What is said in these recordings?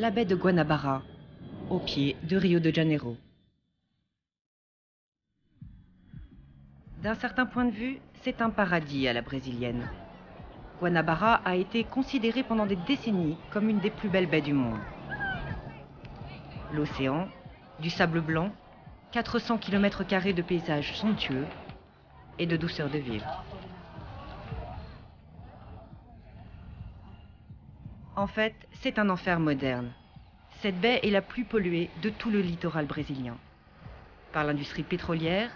la baie de Guanabara, au pied de Rio de Janeiro. D'un certain point de vue, c'est un paradis à la brésilienne. Guanabara a été considérée pendant des décennies comme une des plus belles baies du monde. L'océan, du sable blanc, 400 km² de paysages somptueux et de douceur de vivre. En fait, c'est un enfer moderne. Cette baie est la plus polluée de tout le littoral brésilien. Par l'industrie pétrolière,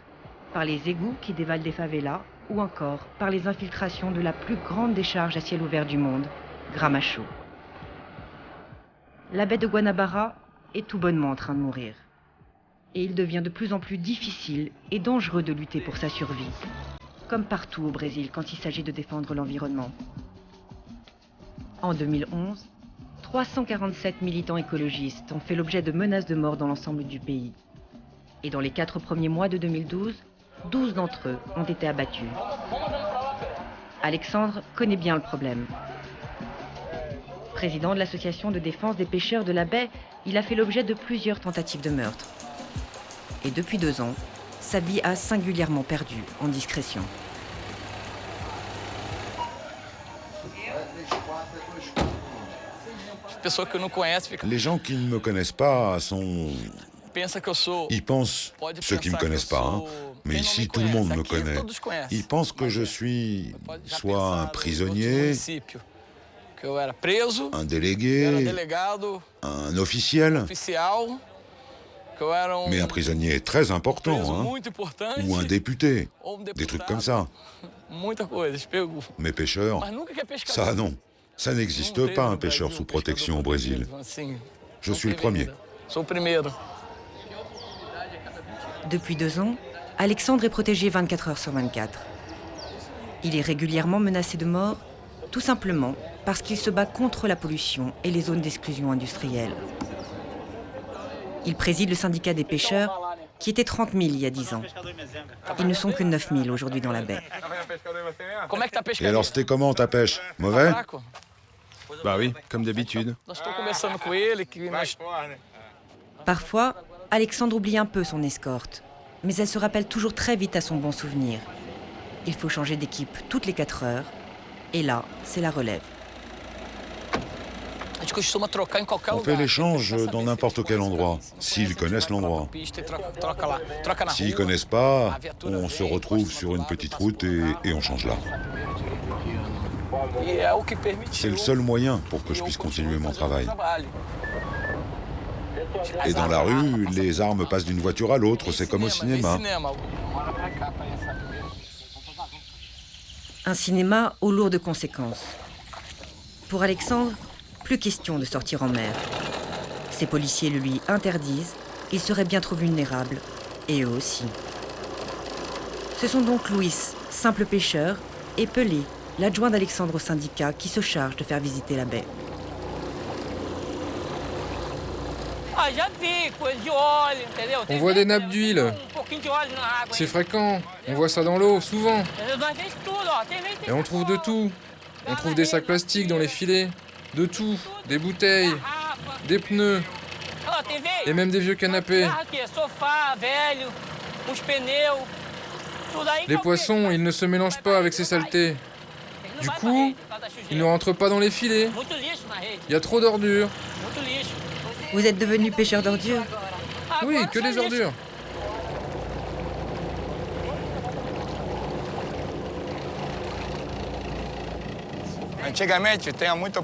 par les égouts qui dévalent des favelas ou encore par les infiltrations de la plus grande décharge à ciel ouvert du monde, Gramacho. La baie de Guanabara est tout bonnement en train de mourir. Et il devient de plus en plus difficile et dangereux de lutter pour sa survie, comme partout au Brésil quand il s'agit de défendre l'environnement. En 2011, 347 militants écologistes ont fait l'objet de menaces de mort dans l'ensemble du pays. Et dans les 4 premiers mois de 2012, 12 d'entre eux ont été abattus. Alexandre connaît bien le problème. Président de l'association de défense des pêcheurs de la baie, il a fait l'objet de plusieurs tentatives de meurtre. Et depuis 2 ans, sa vie a singulièrement perdu en discrétion. Les gens qui ne me connaissent pas sont... Ils pensent, ceux qui ne me connaissent pas, hein, mais ici tout le monde me connaît. Ils pensent que je suis soit un prisonnier, un délégué, un officiel, mais un prisonnier très important, hein, ou un député, des trucs comme ça. Mais pêcheurs, ça non, ça n'existe pas un pêcheur sous protection au Brésil. Je suis le premier. Depuis 2 ans, Alexandre est protégé 24 heures sur 24. Il est régulièrement menacé de mort, tout simplement parce qu'il se bat contre la pollution et les zones d'exclusion industrielle. Il préside le syndicat des pêcheurs, qui était 30 000 il y a 10 ans. Ils ne sont que 9 000 aujourd'hui dans la baie. Et alors c'était comment ta pêche? Mauvais? Bah oui, comme d'habitude. Parfois, Alexandre oublie un peu son escorte, mais elle se rappelle toujours très vite à son bon souvenir. Il faut changer d'équipe toutes les 4 heures, et là, c'est la relève. On fait l'échange dans n'importe quel endroit, s'ils connaissent l'endroit. S'ils connaissent pas, on se retrouve sur une petite route et on change là. C'est le seul moyen pour que je puisse continuer mon travail. Et dans la rue, les armes passent d'une voiture à l'autre, c'est comme au cinéma. Un cinéma aux lourdes conséquences. Pour Alexandre, plus question de sortir en mer. Ses policiers le lui interdisent, il serait bien trop vulnérable, et eux aussi. Ce sont donc Luis, simple pêcheur, et Pelé, l'adjoint d'Alexandre au syndicat, qui se charge de faire visiter la baie. On voit des nappes d'huile. C'est fréquent. On voit ça dans l'eau, souvent. Et on trouve de tout. On trouve des sacs plastiques dans les filets. De tout. Des bouteilles. Des pneus. Et même des vieux canapés. Les poissons, ils ne se mélangent pas avec ces saletés. Du coup, ils ne rentrent pas dans les filets. Il y a trop d'ordures. Vous êtes devenu pêcheur d'ordures? Oui, que des ordures.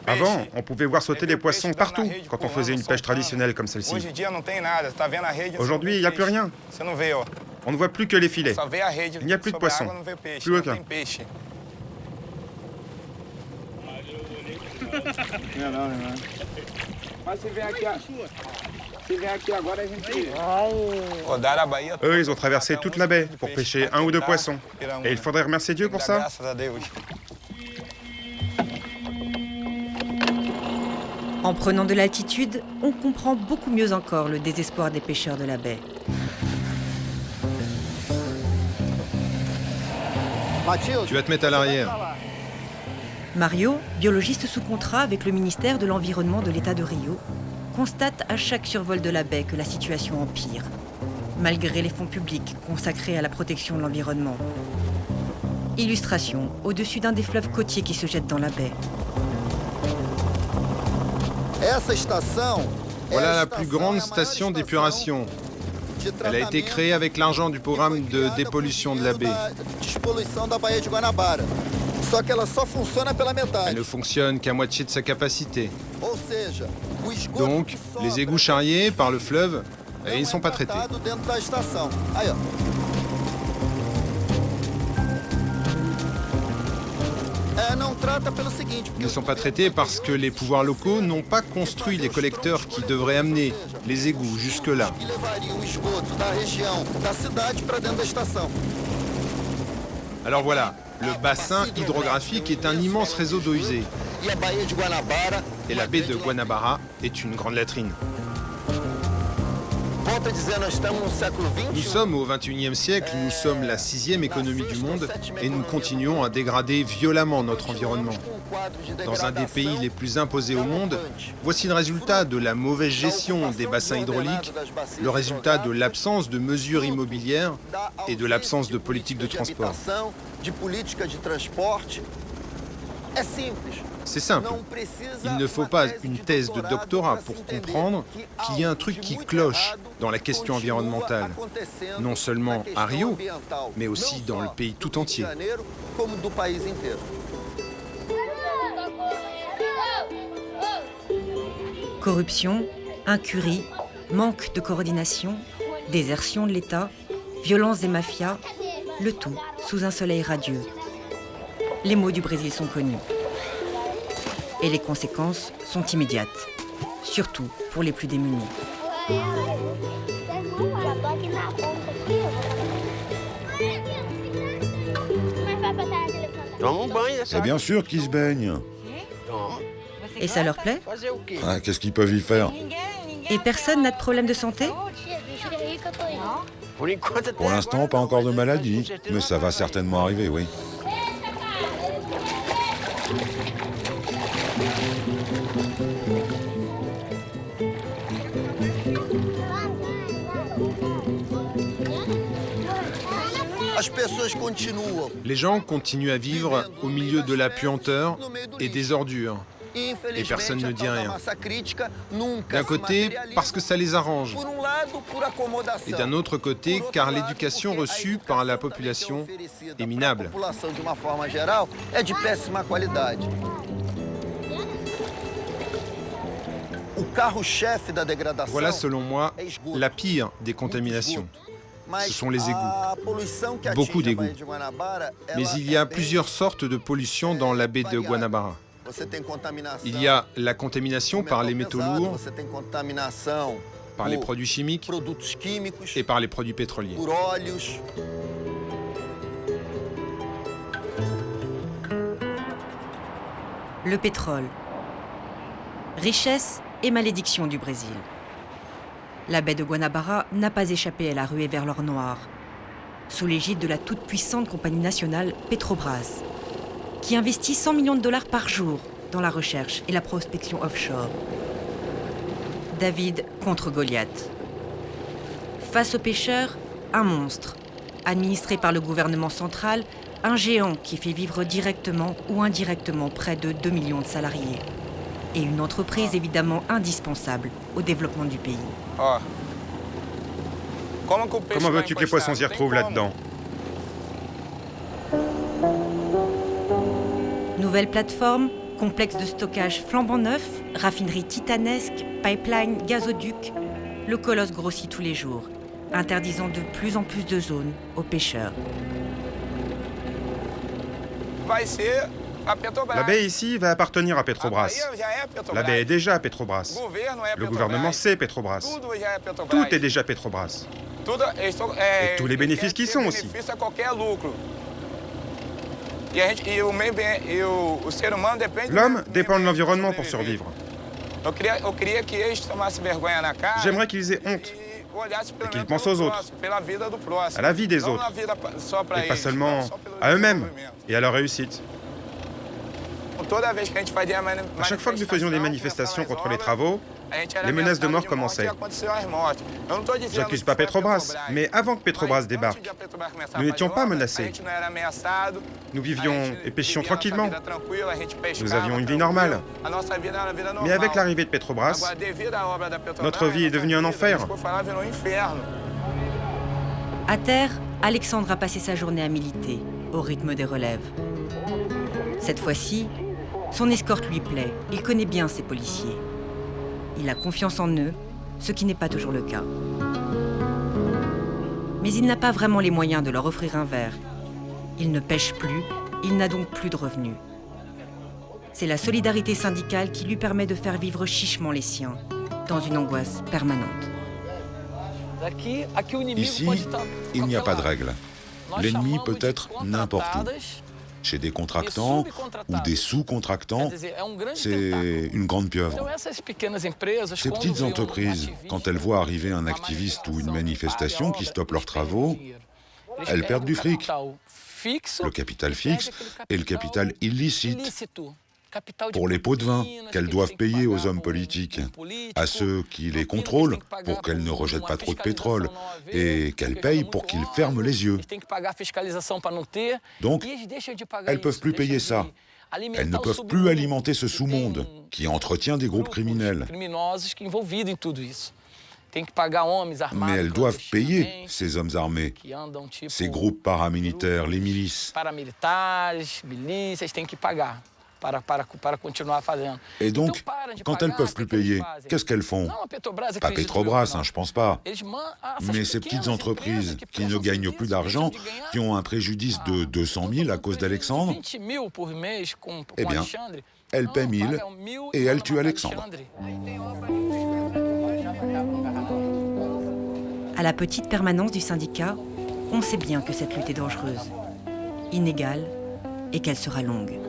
Avant, on pouvait voir sauter les poissons partout quand on faisait une pêche traditionnelle comme celle-ci. Aujourd'hui, il n'y a plus rien. On ne voit plus que les filets. Il n'y a plus de poissons. Plus aucun. Eux, ils ont traversé toute la baie pour pêcher 1 ou 2 poissons. Et il faudrait remercier Dieu pour ça. En prenant de l'altitude, on comprend beaucoup mieux encore le désespoir des pêcheurs de la baie. Tu vas te mettre à l'arrière. Mario, biologiste sous contrat avec le ministère de l'Environnement de l'État de Rio, constate à chaque survol de la baie que la situation empire, malgré les fonds publics consacrés à la protection de l'environnement. Illustration au-dessus d'un des fleuves côtiers qui se jette dans la baie. Voilà la plus grande station d'épuration. Elle a été créée avec l'argent du programme de dépollution de la baie. Elle ne fonctionne qu'à moitié de sa capacité. Donc, les égouts charriés par le fleuve, ils ne sont pas traités. Ils ne sont pas traités parce que les pouvoirs locaux n'ont pas construit les collecteurs qui devraient amener les égouts jusque-là. Alors voilà, le bassin hydrographique est un immense réseau d'eau usée. Et la baie de Guanabara est une grande latrine. Nous sommes au XXIe siècle, nous sommes la 6e économie du monde et nous continuons à dégrader violemment notre environnement. Dans un des pays les plus imposés au monde, voici le résultat de la mauvaise gestion des bassins hydrauliques, le résultat de l'absence de mesures immobilières et de l'absence de politique de transport. C'est simple. Il ne faut pas une thèse de doctorat pour comprendre qu'il y a un truc qui cloche dans la question environnementale, non seulement à Rio, mais aussi dans le pays tout entier. Corruption, incurie, manque de coordination, désertion de l'État, violence des mafias, le tout sous un soleil radieux. Les maux du Brésil sont connus. Et les conséquences sont immédiates, surtout pour les plus démunis. C'est bien sûr qu'ils se baignent. Et ça leur plaît? Ah, qu'est-ce qu'ils peuvent y faire? Et personne n'a de problème de santé? Pour l'instant, pas encore de maladie, mais ça va certainement arriver, oui. Les gens continuent à vivre au milieu de la puanteur et des ordures. Et personne ne dit rien. D'un côté, parce que ça les arrange. Et d'un autre côté, car l'éducation reçue par la population est minable. Voilà, selon moi, la pire des contaminations. Ce sont les égouts. Beaucoup d'égouts. Mais il y a plusieurs sortes de pollution dans la baie de Guanabara. Il y a la contamination par les métaux lourds, par les produits chimiques et par les produits pétroliers. Le pétrole. Richesse et malédiction du Brésil. La baie de Guanabara n'a pas échappé à la ruée vers l'or noir, sous l'égide de la toute-puissante compagnie nationale Petrobras, qui investit 100 millions de dollars par jour dans la recherche et la prospection offshore. David contre Goliath. Face aux pêcheurs, un monstre, administré par le gouvernement central, un géant qui fait vivre directement ou indirectement près de 2 millions de salariés. Et une entreprise évidemment indispensable au développement du pays. Comment veux-tu que les poissons s'y retrouvent là-dedans? Nouvelle plateforme, complexe de stockage flambant neuf, raffinerie titanesque, pipeline, gazoduc, le colosse grossit tous les jours, interdisant de plus en plus de zones aux pêcheurs. La baie ici va appartenir à Petrobras. La baie est déjà à Petrobras. Le gouvernement sait Petrobras. Tout est déjà Petrobras. Et tous les bénéfices qui sont aussi. L'homme dépend de l'environnement pour survivre. J'aimerais qu'ils aient honte et qu'ils pensent aux autres, à la vie des autres, et pas seulement à eux-mêmes et à leur réussite. À chaque fois que nous faisions des manifestations contre les travaux, les menaces de mort commençaient. J'accuse pas Petrobras, mais avant que Petrobras débarque, nous n'étions pas menacés. Nous vivions et pêchions tranquillement. Nous avions une vie normale. Mais avec l'arrivée de Petrobras, notre vie est devenue un enfer. À terre, Alexandre a passé sa journée à militer, au rythme des relèves. Cette fois-ci, son escorte lui plaît. Il connaît bien ses policiers. Il a confiance en eux, ce qui n'est pas toujours le cas. Mais il n'a pas vraiment les moyens de leur offrir un verre. Il ne pêche plus, il n'a donc plus de revenus. C'est la solidarité syndicale qui lui permet de faire vivre chichement les siens, dans une angoisse permanente. Ici, il n'y a pas de règle. L'ennemi peut être n'importe où. Chez des contractants ou des sous-contractants, c'est une grande pieuvre. Ces petites entreprises, quand elles voient arriver un activiste ou une manifestation qui stoppe leurs travaux, elles perdent du fric. Le capital fixe et le capital illicite. Pour les pots de vin qu'elles doivent payer aux hommes politiques, à ceux qui les contrôlent pour qu'elles ne rejettent pas trop de pétrole et qu'elles payent pour qu'ils ferment les yeux. Donc, elles ne peuvent plus payer ça. Elles ne peuvent plus alimenter ce sous-monde qui entretient des groupes criminels. Mais elles doivent payer ces hommes armés, ces groupes paramilitaires, les milices. Et donc, quand elles ne peuvent plus payer, qu'est-ce qu'elles font? Pas Petrobras, je pense pas. Mais ces petites entreprises qui ne gagnent plus d'argent, qui ont un préjudice de 200 000 à cause d'Alexandre, eh bien, elles paient 1 000 et elles tuent Alexandre. À la petite permanence du syndicat, on sait bien que cette lutte est dangereuse, inégale et qu'elle sera longue.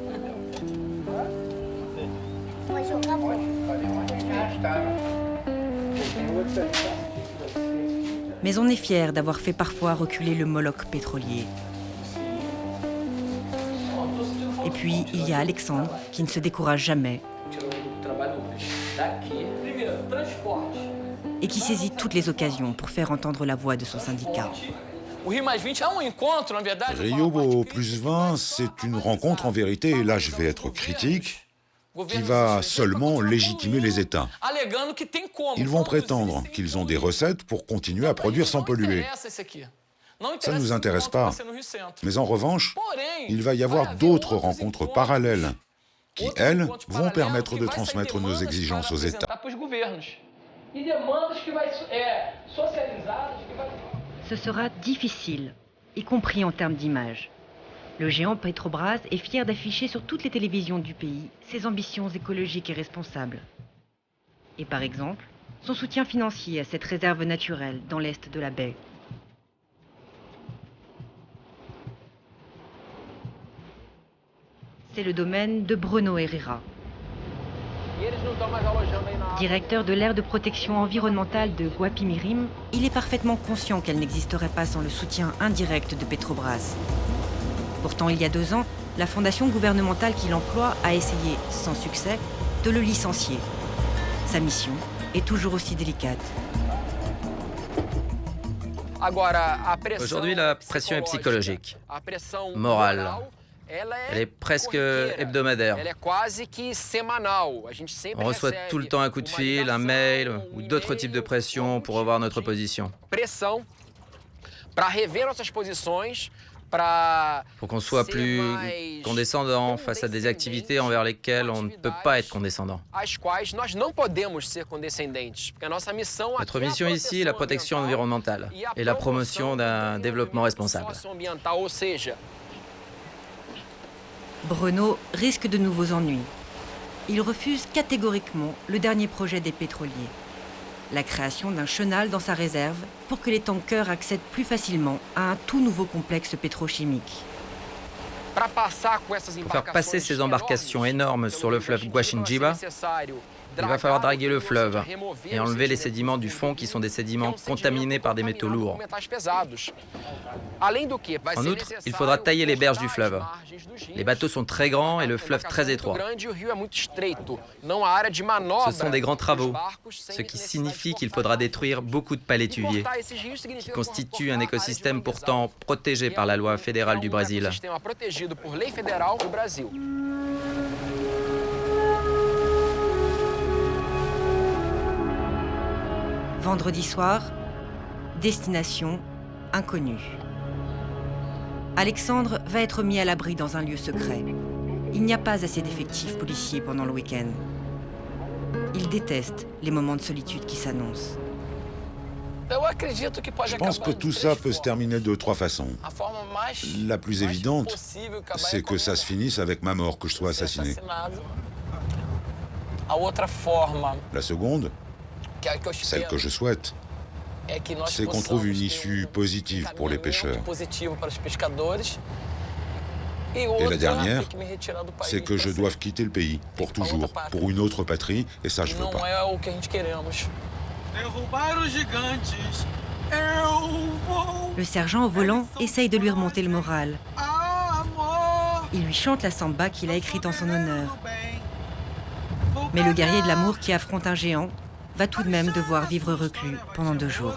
Mais on est fier d'avoir fait parfois reculer le Moloch pétrolier. Et puis, il y a Alexandre, qui ne se décourage jamais et qui saisit toutes les occasions pour faire entendre la voix de son syndicat. Rio plus 20, c'est une rencontre en vérité, et là je vais être critique, qui va seulement légitimer les États. Ils vont prétendre qu'ils ont des recettes pour continuer à produire sans polluer. Ça ne nous intéresse pas. Mais en revanche, il va y avoir d'autres rencontres parallèles qui, elles, vont permettre de transmettre nos exigences aux États. Ce sera difficile, y compris en termes d'image. Le géant Petrobras est fier d'afficher sur toutes les télévisions du pays ses ambitions écologiques et responsables. Et par exemple, son soutien financier à cette réserve naturelle dans l'est de la baie. C'est le domaine de Bruno Herrera, directeur de l'aire de protection environnementale de Guapimirim. Il est parfaitement conscient qu'elle n'existerait pas sans le soutien indirect de Petrobras. Pourtant, il y a 2 ans, la fondation gouvernementale qui l'emploie a essayé, sans succès, de le licencier. Sa mission est toujours aussi délicate. Aujourd'hui, la pression est psychologique, morale. Elle est presque hebdomadaire. On reçoit tout le temps un coup de fil, un mail ou d'autres types de pression pour revoir notre position. Pour qu'on soit plus condescendant face à des activités envers lesquelles on ne peut pas être condescendant. Notre mission ici est la protection environnementale et la promotion d'un développement responsable. Bruno risque de nouveaux ennuis. Il refuse catégoriquement le dernier projet des pétroliers, la création d'un chenal dans sa réserve pour que les tankers accèdent plus facilement à un tout nouveau complexe pétrochimique. Pour faire passer ces embarcations énormes sur le fleuve Guaxinjiba, Il va falloir draguer le fleuve et enlever les sédiments du fond qui sont des sédiments contaminés par des métaux lourds. En outre, il faudra tailler les berges du fleuve. Les bateaux sont très grands et le fleuve très étroit. Ce sont des grands travaux, ce qui signifie qu'il faudra détruire beaucoup de palétuviers, qui constituent un écosystème pourtant protégé par la loi fédérale du Brésil. Vendredi soir, destination inconnue. Alexandre va être mis à l'abri dans un lieu secret. Il n'y a pas assez d'effectifs policiers pendant le week-end. Il déteste les moments de solitude qui s'annoncent. Je pense que tout ça peut se terminer de 3 façons. La plus évidente, c'est que ça se finisse avec ma mort, que je sois assassiné. La seconde, celle que je souhaite, c'est qu'on trouve une issue positive pour les pêcheurs. Et la dernière, c'est que je doive quitter le pays, pour toujours, pour une autre patrie, et ça je veux pas. Le sergent au volant essaye de lui remonter le moral. Il lui chante la samba qu'il a écrite en son honneur. Mais le guerrier de l'amour qui affronte un géant va tout de même devoir vivre reclus pendant 2 jours.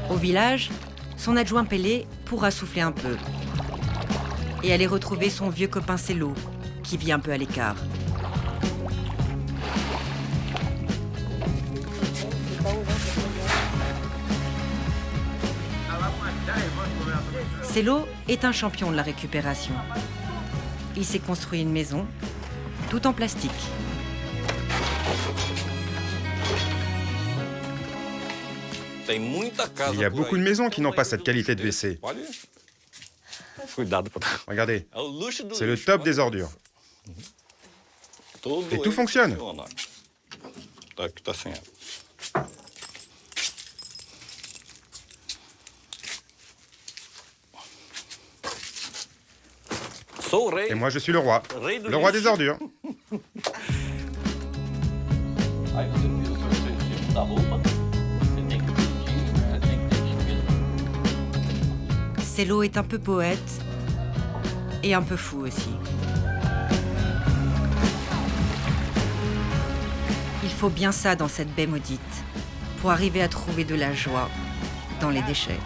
Au village, son adjoint Pelé pourra souffler un peu et aller retrouver son vieux copain Celo, qui vit un peu à l'écart. Celo est un champion de la récupération. Il s'est construit une maison, tout en plastique. Il y a beaucoup de maisons qui n'ont pas cette qualité de WC. Regardez, c'est le top des ordures. Et tout fonctionne. Et moi, je suis le roi des ordures. Celo est un peu poète et un peu fou aussi. Il faut bien ça dans cette baie maudite pour arriver à trouver de la joie dans les déchets.